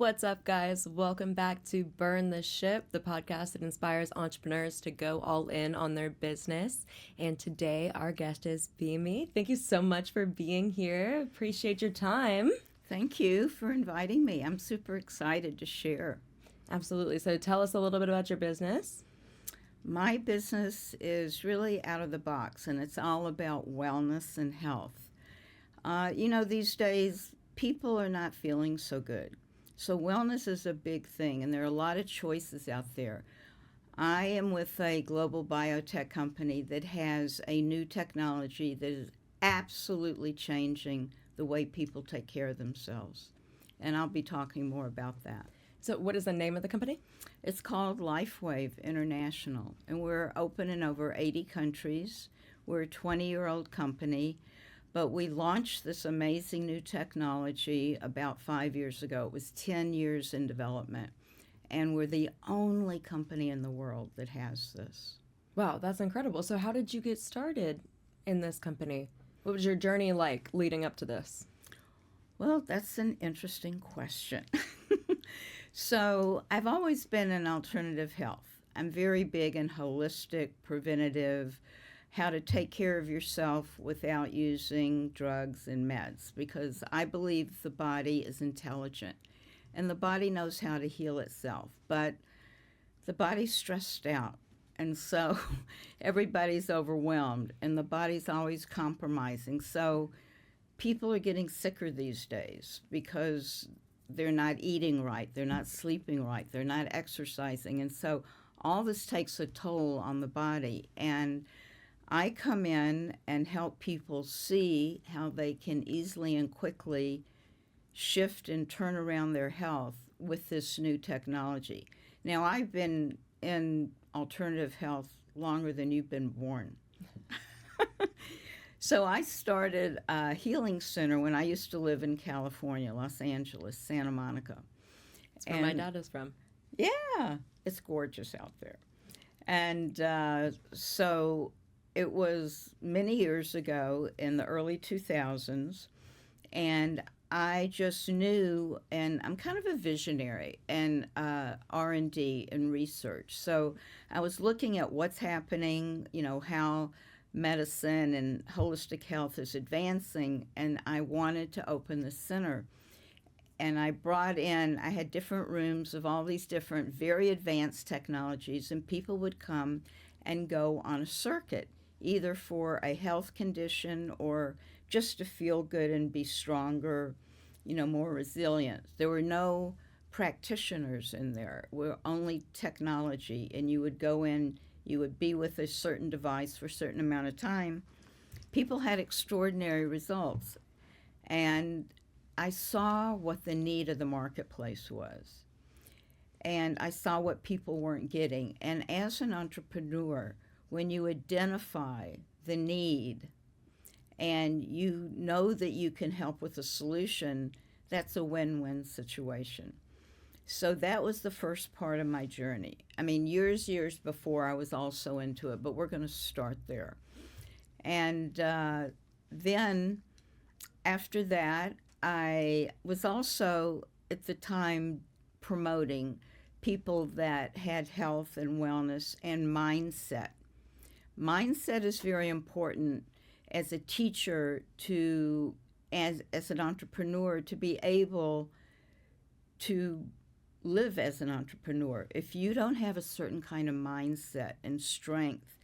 What's up, guys? Welcome back to Burn the Ship, the podcast that inspires entrepreneurs to go all in on their business. And today, our guest is Bhimi. Thank you so much for being here. Appreciate your time. Thank you for inviting me. I'm super excited to share. Absolutely. So tell us a little bit about your business. My business is really out of the box, and it's all about wellness and health. These days, people are not feeling so good. So wellness is a big thing, and there are a lot of choices out there. I am with a global biotech company that has a new technology that is absolutely changing the way people take care of themselves. And I'll be talking more about that. So what is the name of the company? It's called LiveWire International, and we're open in over 80 countries. We're a 20-year-old company, but we launched this amazing new technology about 5 years ago. It was 10 years in development, and we're the only company in the world that has this. Wow, that's incredible. So how did you get started in this company? What was your journey like leading up to this? Well, that's an interesting question. So I've always been in alternative health. I'm very big in holistic, preventative, how to take care of yourself without using drugs and meds, because I believe the body is intelligent and the body knows how to heal itself, but the body's stressed out. And so everybody's overwhelmed and the body's always compromising. So people are getting sicker these days because they're not eating right, they're not sleeping right, they're not exercising. And so all this takes a toll on the body. And I come in and help people see how they can easily and quickly shift and turn around their health with this new technology. Now, I've been in alternative health longer than you've been born. So I started a healing center when I used to live in California, Los Angeles, Santa Monica. That's where my dad is from. Yeah, it's gorgeous out there. And so it was many years ago in the early 2000s, and I just knew, and I'm kind of a visionary in R&D and research. So I was looking at what's happening, how medicine and holistic health is advancing, and I wanted to open the center. And I had different rooms of all these different very advanced technologies, and people would come and go on a circuit, either for a health condition or just to feel good and be stronger, more resilient. There were no practitioners in there. We're only technology, and you would go in, you would be with a certain device for a certain amount of time. People had extraordinary results. And I saw what the need of the marketplace was. And I saw what people weren't getting. And as an entrepreneur, when you identify the need and you know that you can help with a solution, that's a win-win situation. So that was the first part of my journey. I mean, years before I was also into it, but we're going to start there. And then after that, I was also at the time promoting people that had health and wellness and mindset. Mindset is very important as a teacher as an entrepreneur, to be able to live as an entrepreneur. If you don't have a certain kind of mindset and strength,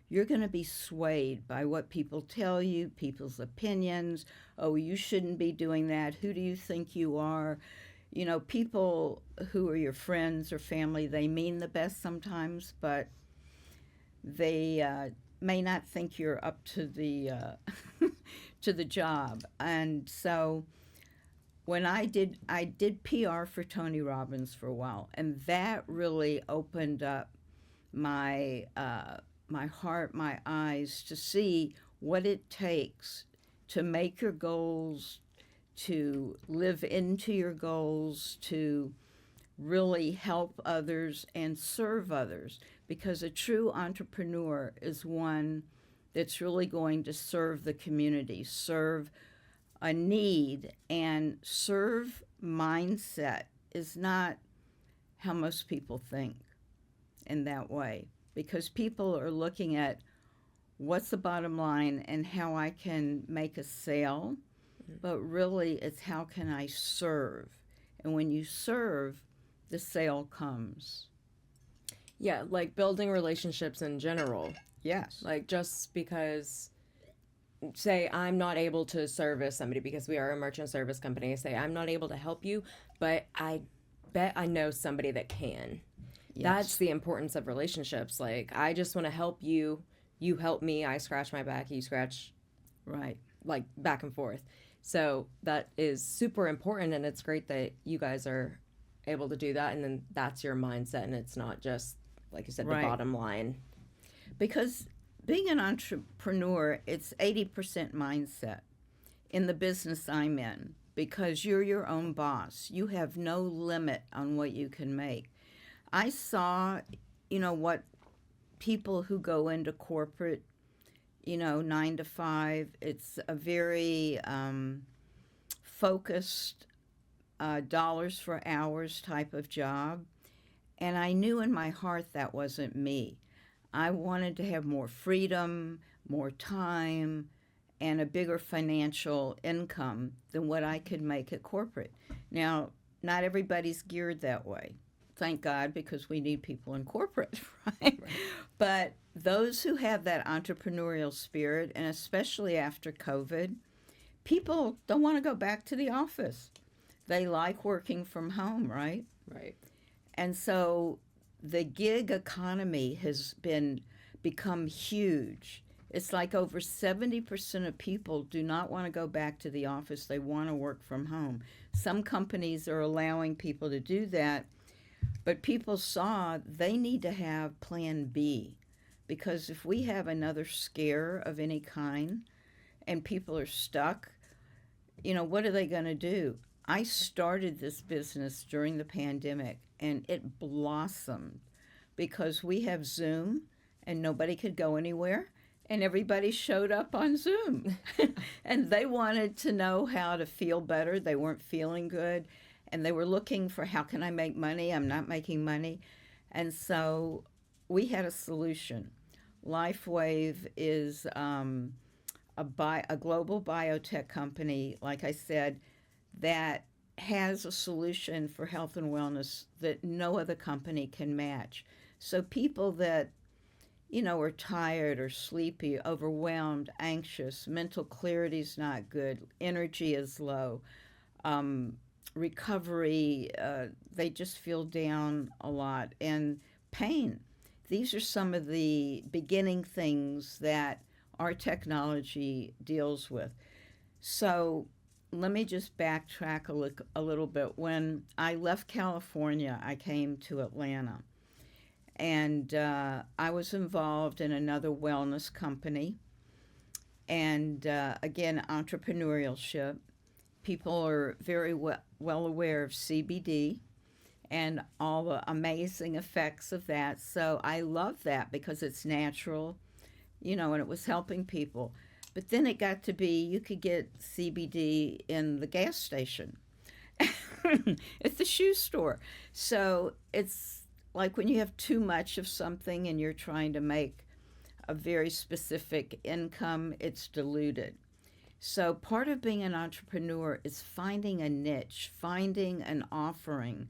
you're going to be swayed by what people tell you, people's opinions. Oh, you shouldn't be doing that. Who do you think you are? People who are your friends or family, they mean the best sometimes, but they may not think you're up to the to the job. And so when I did PR for Tony Robbins for a while, and that really opened up my my heart, my eyes, to see what it takes to make your goals, to live into your goals, to really help others and serve others. Because a true entrepreneur is one that's really going to serve the community, serve a need, and serve mindset is not how most people think in that way, because people are looking at what's the bottom line and how I can make a sale, but really it's how can I serve. And when you serve, the sale comes. Yeah, like building relationships in general. Yes. Like just because, say, I'm not able to service somebody because we are a merchant service company, say, I'm not able to help you, but I bet I know somebody that can. Yes. That's the importance of relationships. Like, I just want to help you. You help me. I scratch my back. You scratch, Right. like, back and forth. So that is super important. And it's great that you guys are able to do that. And then that's your mindset. And it's not just, like you said, Right. the bottom line. Because being an entrepreneur, it's 80% mindset in the business I'm in, because you're your own boss. You have no limit on what you can make. I saw, what people who go into corporate, 9 to 5, it's a very focused, dollars for hours type of job. And I knew in my heart that wasn't me. I wanted to have more freedom, more time, and a bigger financial income than what I could make at corporate. Now, not everybody's geared that way. Thank God, because we need people in corporate, right? But those who have that entrepreneurial spirit, and especially after COVID, people don't want to go back to the office. They like working from home, right? Right. And so the gig economy has become huge. It's like over 70% of people do not want to go back to the office. They want to work from home. Some companies are allowing people to do that, but people saw they need to have plan B, because if we have another scare of any kind and people are stuck, what are they going to do? I started this business during the pandemic, and it blossomed because we have Zoom and nobody could go anywhere, and everybody showed up on Zoom. And they wanted to know how to feel better. They weren't feeling good, and they were looking for, how can I make money? I'm not making money. And so we had a solution. LifeWave is a global biotech company, like I said, that has a solution for health and wellness that no other company can match. So people that, are tired or sleepy, overwhelmed, anxious, mental clarity is not good, energy is low, recovery, they just feel down a lot, and pain. These are some of the beginning things that our technology deals with. So let me just backtrack a little bit. When I left California, I came to Atlanta, and I was involved in another wellness company, and again, entrepreneurship. People are very well aware of CBD and all the amazing effects of that. So I love that because it's natural, and it was helping people. But then it got to be, you could get CBD in the gas station, at the shoe store. So it's like when you have too much of something and you're trying to make a very specific income, it's diluted. So part of being an entrepreneur is finding a niche, finding an offering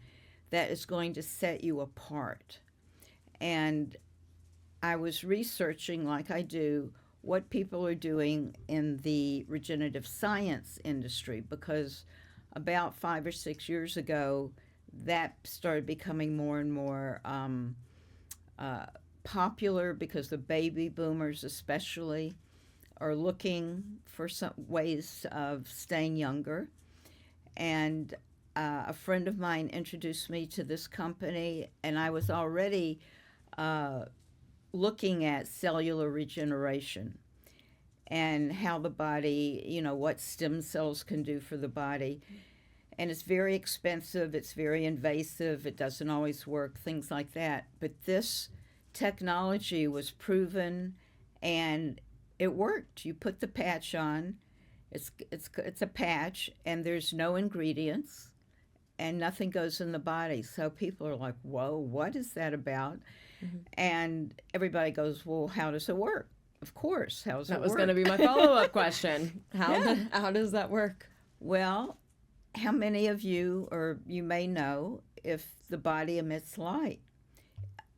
that is going to set you apart. And I was researching, like I do, what people are doing in the regenerative science industry, because about 5 or 6 years ago, that started becoming more and more popular, because the baby boomers especially are looking for some ways of staying younger. And a friend of mine introduced me to this company, and I was already looking at cellular regeneration and how the body, what stem cells can do for the body. And it's very expensive, it's very invasive, it doesn't always work, things like that. But this technology was proven, and it worked. You put the patch on, it's a patch, and there's no ingredients. and nothing goes in the body. So people are like, whoa, what is that about? Mm-hmm. And everybody goes, well, how does it work? Of course, how does it work? That was going to be my follow-up question. Yeah. How does that work? Well, how many of you, or you may know, if the body emits light?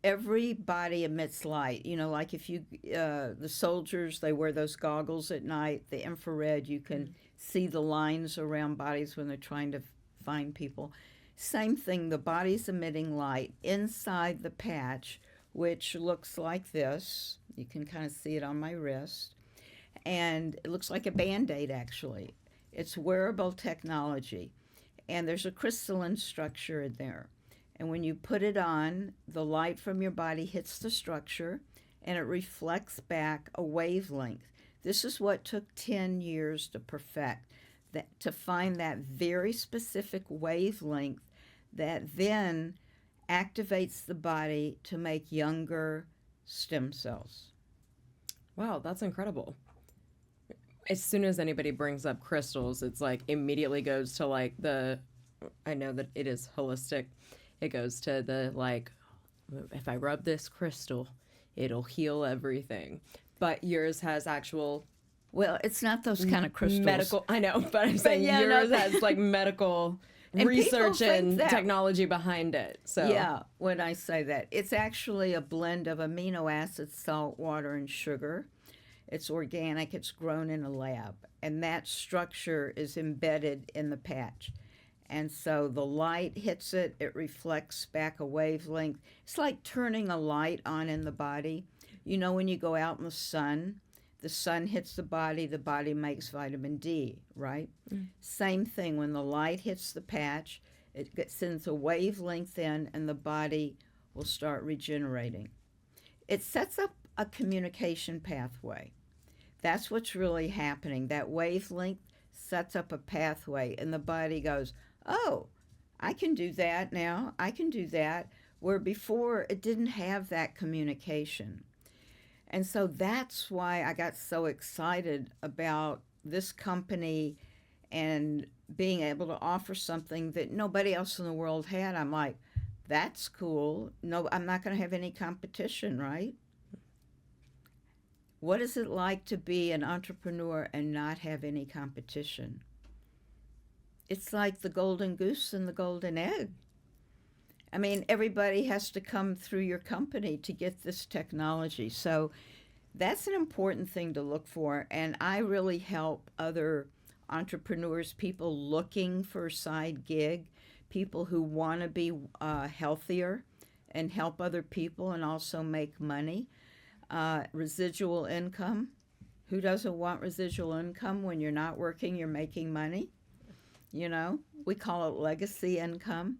Every body emits light. You know, like if you, the soldiers, they wear those goggles at night, the infrared, you can see the lines around bodies when they're trying to find people. Same thing, the body's emitting light inside the patch, which looks like this. You can kind of see it on my wrist. And it looks like a Band-Aid, actually. It's wearable technology. And there's a crystalline structure in there. And when you put it on, the light from your body hits the structure, and it reflects back a wavelength. This is what took 10 years to perfect, to find that very specific wavelength that then activates the body to make younger stem cells. Wow, that's incredible. As soon as anybody brings up crystals, it's like immediately goes to like I know that it is holistic. It goes to the like, if I rub this crystal, it'll heal everything. But yours has actual... Well, it's not those kind of crystals. Medical, I know, but I'm saying yours has like medical and research and technology behind it. So yeah, when I say that, it's actually a blend of amino acids, salt, water, and sugar. It's organic. It's grown in a lab, and that structure is embedded in the patch. And so the light hits it, it reflects back a wavelength. It's like turning a light on in the body. You know, when you go out in the sun hits the body makes vitamin D, right? Same thing, when the light hits the patch, it sends a wavelength in, and the body will start regenerating. It sets up a communication pathway. That's what's really happening. That wavelength sets up a pathway, and the body goes, oh, I can do that now. I can do that. Where before it didn't have that communication. And so that's why I got so excited about this company and being able to offer something that nobody else in the world had. I'm like, that's cool. No, I'm not going to have any competition, right? What is it like to be an entrepreneur and not have any competition? It's like the golden goose and the golden egg. I mean, everybody has to come through your company to get this technology. So that's an important thing to look for. And I really help other entrepreneurs, people looking for a side gig, people who want to be healthier and help other people and also make money. Residual income. Who doesn't want residual income? When you're not working, you're making money. You know, we call it legacy income.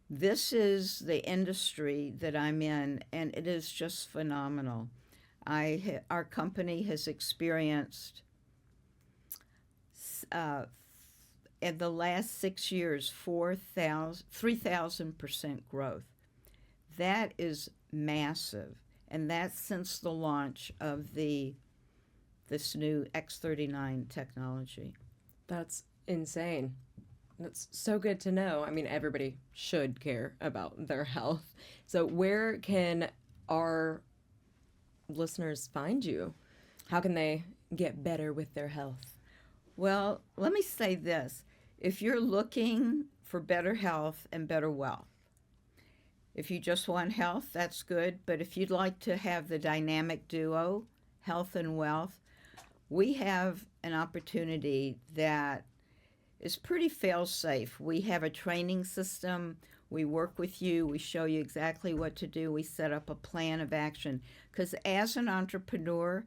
This is the industry that I'm in, and it is just phenomenal. Our company has experienced, in the last 6 years, 3,000% growth. That is massive, and that's since the launch of this new X39 technology. That's insane. That's so good to know. I mean, everybody should care about their health. So where can our listeners find you? How can they get better with their health? Well, let me say this. If you're looking for better health and better wealth, if you just want health, that's good. But if you'd like to have the dynamic duo, health and wealth, we have an opportunity that is pretty fail-safe. We have a training system. We work with you. We show you exactly what to do. We set up a plan of action. Because as an entrepreneur,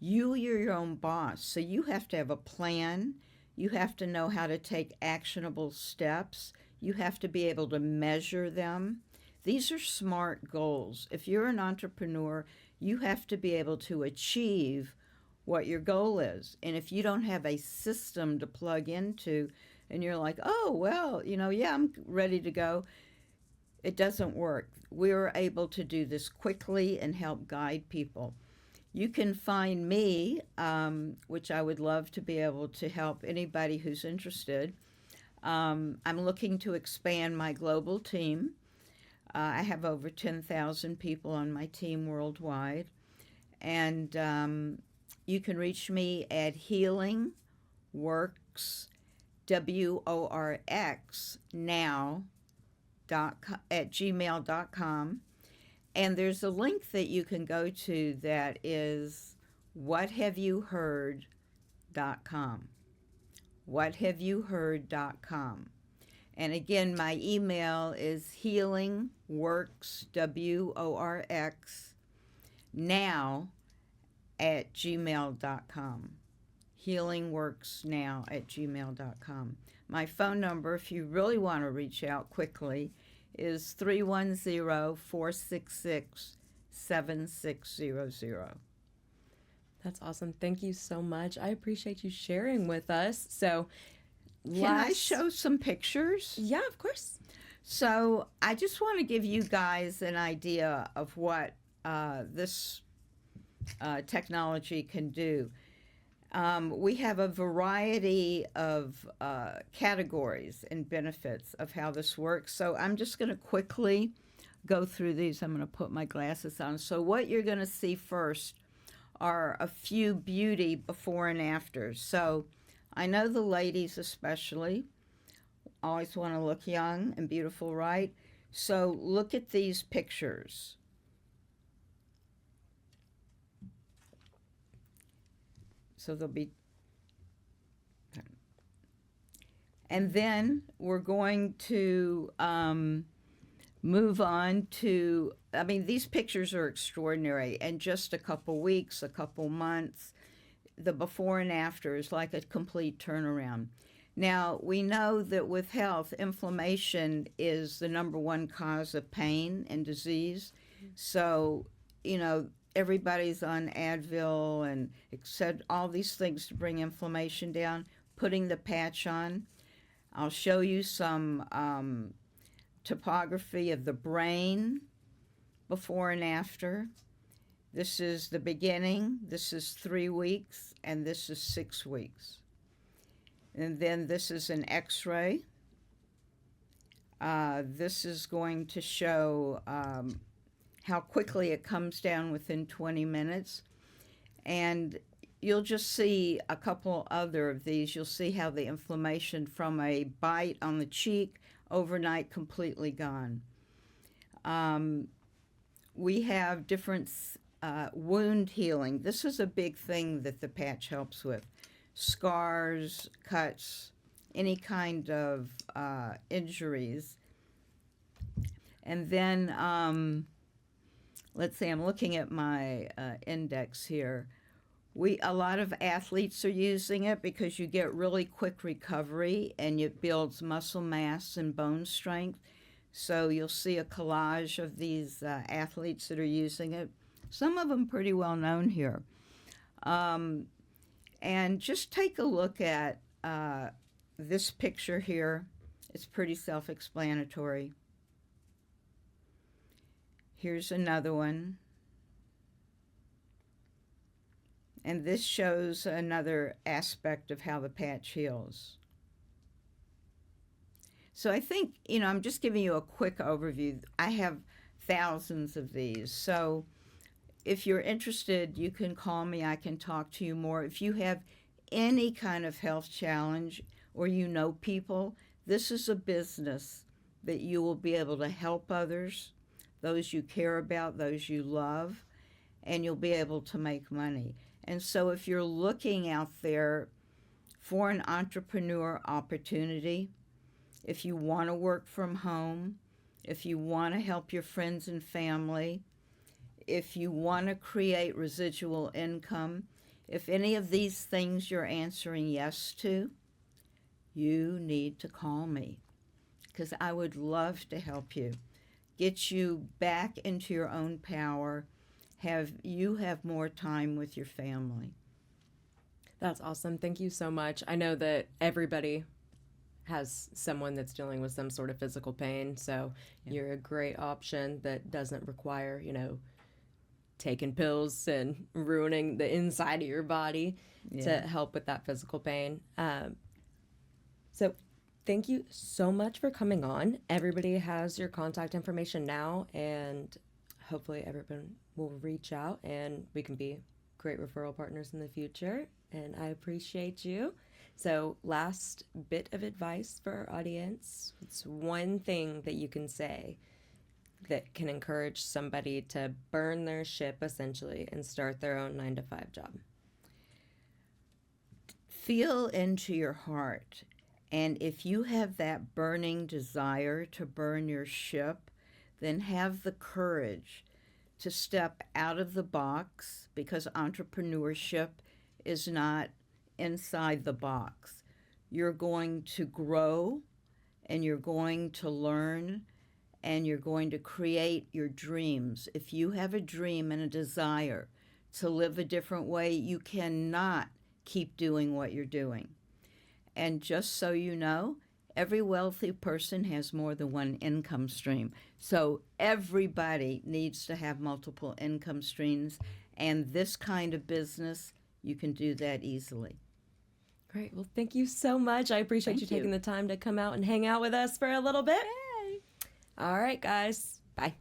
you're your own boss. So you have to have a plan. You have to know how to take actionable steps. You have to be able to measure them. These are SMART goals. If you're an entrepreneur, you have to be able to achieve what your goal is. And if you don't have a system to plug into and you're like, oh, well, yeah, I'm ready to go, it doesn't work. We're able to do this quickly and help guide people. You can find me, which I would love to be able to help anybody who's interested. I'm looking to expand my global team. I have over 10,000 people on my team worldwide. And you can reach me at Healing Works, WORX, now at gmail.com. And there's a link that you can go to that is whathaveyouheard.com. Whathaveyouheard.com. And again, my email is healingworks, WORX, now at gmail.com. Healingworksnow at gmail.com. My phone number, if you really want to reach out quickly, is 310-466-7600. That's awesome. Thank you so much. I appreciate you sharing with us. So, can I show some pictures? Yeah, of course. So I just want to give you guys an idea of what this technology can do. We have a variety of categories and benefits of how this works. So I'm just going to quickly go through these. I'm going to put my glasses on. So what you're going to see first are a few beauty before and afters. So I know the ladies especially always want to look young and beautiful, right? So look at these pictures. So they'll be, and then we're going to move on to, I mean, these pictures are extraordinary. And just a couple weeks, a couple months, the before and after is like a complete turnaround. Now, we know that with health, inflammation is the number one cause of pain and disease. So, you know, everybody's on Advil and said all these things to bring inflammation down. Putting the patch on, I'll show you some topography of the brain before and after. This is the beginning, this is 3 weeks, and this is 6 weeks. And then this is an x-ray. This is going to show how quickly it comes down within 20 minutes. And you'll just see a couple other of these. You'll see how the inflammation from a bite on the cheek overnight completely gone. We have different wound healing. This is a big thing that the patch helps with. Scars, cuts, any kind of injuries. And then, let's see, I'm looking at my index here. A lot of athletes are using it because you get really quick recovery and it builds muscle mass and bone strength. So you'll see a collage of these athletes that are using it. Some of them pretty well known here. And just take a look at this picture here. It's pretty self-explanatory. Here's another one. And this shows another aspect of how the patch heals. So I think, you know, I'm just giving you a quick overview. I have thousands of these. So if you're interested, you can call me. I can talk to you more. If you have any kind of health challenge or you know people, this is a business that you will be able to help others, those you care about, those you love, and you'll be able to make money. And so if you're looking out there for an entrepreneur opportunity, if you want to work from home, if you want to help your friends and family, if you want to create residual income, if any of these things you're answering yes to, you need to call me because I would love to help you, get you back into your own power, have more time with your family. That's awesome. Thank you so much. I know that everybody has someone that's dealing with some sort of physical pain, so you're a great option that doesn't require, you know, taking pills and ruining the inside of your body to help with that physical pain. So thank you so much for coming on. Everybody has your contact information now, and hopefully everyone will reach out and we can be great referral partners in the future. And I appreciate you. So, last bit of advice for our audience. It's one thing that you can say that can encourage somebody to burn their ship essentially and start their own 9 to 5 job. Feel into your heart. And if you have that burning desire to burn your ship, then have the courage to step out of the box, because entrepreneurship is not inside the box. You're going to grow and you're going to learn and you're going to create your dreams. If you have a dream and a desire to live a different way, you cannot keep doing what you're doing. And just so you know, every wealthy person has more than one income stream. So everybody needs to have multiple income streams. And this kind of business, you can do that easily. Great. Well, thank you so much. I appreciate you taking the time to come out and hang out with us for a little bit. Yay. All right, guys. Bye.